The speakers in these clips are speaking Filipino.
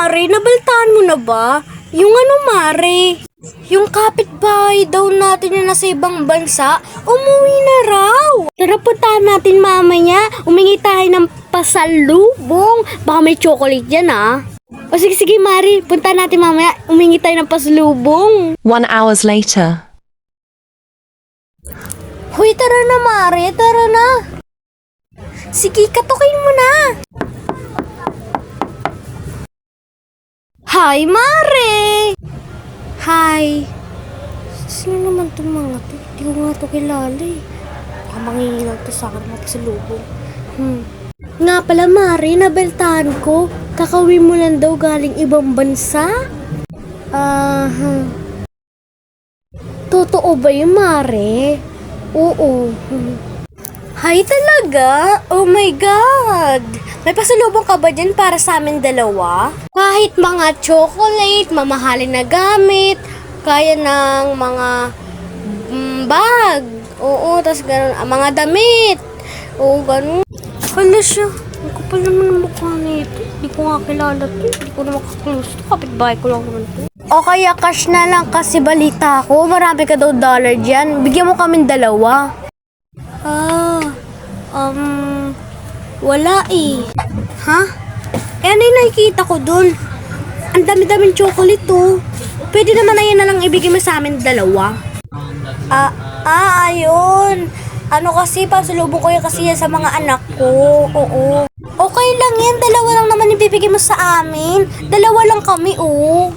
Mare, nabaltaan mo na ba? Yung ano, Mare? Yung kapitbahay daw natin na nasa ibang bansa, umuwi na raw. Tara, puntahan natin mamaya. Umingi tayo ng pasalubong. Baka may chocolate dyan, ah. O sige, sige, Mare. Puntahan natin mamaya. Umingi tayo ng pasalubong. 1 hour later. Hoy, tara na, Mare. Tara na. Sige, katukin mo na. Hi, Mare! Hi! Sino naman itong mga to? Hindi ko nga ito kilala eh. Baka mangingilang to sa akin mga pasalubong. Nga pala, Mare, nabeltahan ko. Kakauwi mo lang daw galing ibang bansa? Totoo ba yun, Mare? Oo. Hi talaga? Oh my God! May pasalubong ka ba dyan para sa amin dalawa? Kahit mga chocolate, mamahalin na gamit, kaya ng mga bag. Oo, tas ganun, mga damit. Oo, ganun. Hala siya. Ang kapal naman ng mukha nito. Hindi ko nga kilala to. Hindi ko na makaklose to. Kapitbahay ko lang naman to. O kaya cash na lang kasi balita ko. Marami ka daw dollar dyan. Bigyan mo kaming dalawa. Wala eh. Ha? Eh ano yung nakikita ko dun? Ang dami-daming chocolate to. Pwede naman na yan na lang ibigay mo sa amin dalawa. Ayun. Ano kasi, pasalubong ko yan kasi yan sa mga anak ko. Oo. Okay lang yan. Dalawa lang naman ibibigay mo sa amin. Dalawa lang kami, oh.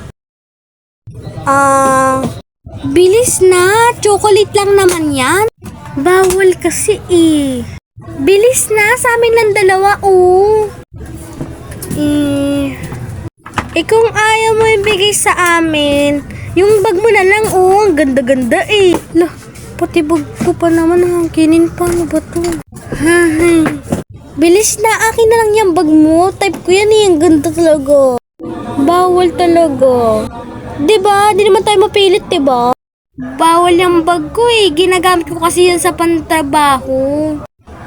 Bilis na. Chocolate lang naman yan. Bawal kasi eh. Bilis na, sa amin lang dalawa, oh. Kung ayaw mo ibigay sa amin, yung bag mo na lang, oh. Ang ganda-ganda eh. Lah, pati bag ko pa naman, hangkinin pa. Ano ba to? Bilis na, akin na lang yung bag mo. Type ko yan eh, ang ganda talaga. Bawal talaga. Diba? Di naman tayo mapilit, diba? Bawal yung bag ko eh. Ginagamit ko kasi yan sa pantrabaho.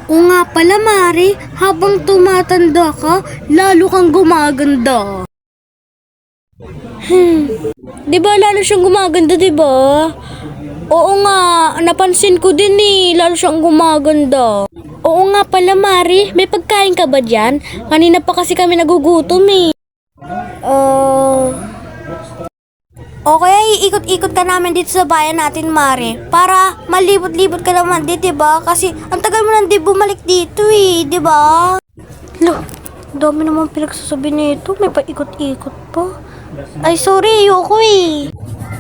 O nga pala, Mare, habang tumatanda ka, lalo kang gumaganda. Diba lalo siyang gumaganda, diba? Oo nga, napansin ko din eh, lalo siyang gumaganda. Oo nga pala, Mare, may pagkain ka ba dyan? Kanina pa kasi kami nagugutom eh. O kaya iikot-ikot ka namin dito sa bayan natin, Mare. Para malibot-libot ka naman dito, diba? Kasi ang tagal mo nang di bumalik dito eh, diba? Loh, dami naman pinagsasabi nito. May paikot-ikot pa. Ay, sorry, ayoko eh.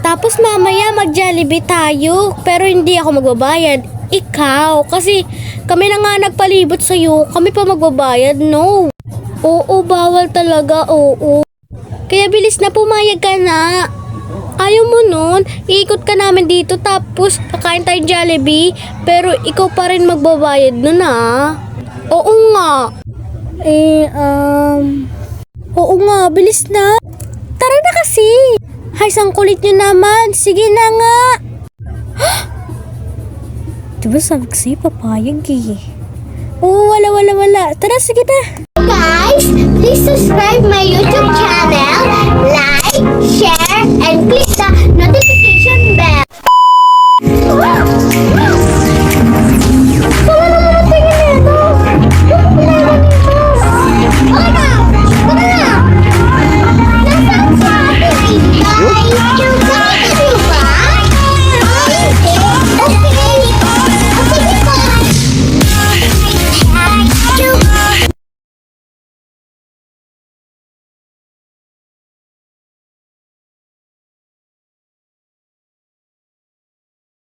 Tapos mamaya mag-Jollibee tayo. Pero hindi ako magbabayad. Ikaw. Kasi kami na nga nagpalibot sa'yo. Kami pa magbabayad, no. Oo, bawal talaga, oo. Kaya bilis na, pumayag ka na. Ayaw mo nun, iikot ka namin dito tapos kakain tayong Jollibee, pero ikaw pa rin magbabayad nun, ha? Oo nga. Oo nga, bilis na. Tara na kasi. Hay, sang kulit nyo naman. Sige na nga. Diba sabi ko sa'yo, papayag eh. Oo, wala. Tara, sige na. Guys, please subscribe my